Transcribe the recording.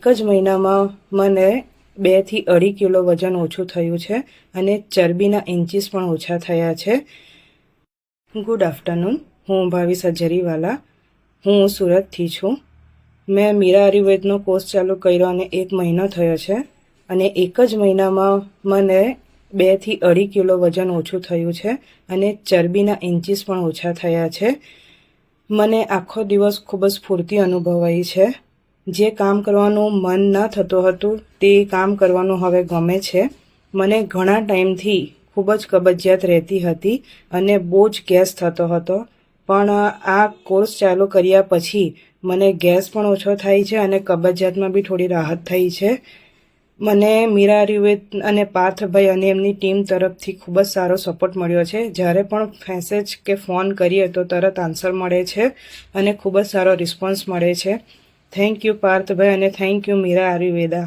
એક જ મહિનામાં મને 2 થી 2.5 કિલો વજન ઓછું થયું છે અને ચરબીના ઇન્ચીસ પણ ઓછા થયા છે। ગુડ આફ્ટરનૂન, હું ભાવી સજરીવાલા, હું સુરતથી છું। મેં મીરા આયુર્વેદનો કોર્સ ચાલુ કર્યો અને 1 મહિનો થયો છે અને એક જ મહિનામાં મને 2 થી 2.5 કિલો વજન ઓછું થયું છે અને ચરબીના ઇન્ચીસ પણ ઓછા થયા છે। મને આખો દિવસ ખૂબ જ સ્ફૂર્તિ અનુભવાઈ છે। જે કામ કરવાનું મન ન થતું હતું તે કામ કરવાનું હવે ગમે છે। મને ઘણા ટાઈમથી ખૂબ જ કબજિયાત રહેતી હતી અને બહુ જ ગેસ થતો હતો, પણ આ કોર્સ ચાલુ કર્યા પછી મને ગેસ પણ ઓછો થાય છે અને કબજિયાતમાં બી થોડી રાહત થઈ છે। મને મીરા આયુર્વેદ અને પાર્થભાઈ અને એમની ટીમ તરફથી ખૂબ જ સારો સપોર્ટ મળ્યો છે। જ્યારે પણ મેસેજ કે ફોન કરીએ તો તરત આન્સર મળે છે અને ખૂબ જ સારો રિસ્પોન્સ મળે છે। થેન્ક યુ પાર્થભાઈ અને થેન્ક યુ મીરા આયુર્વેદા।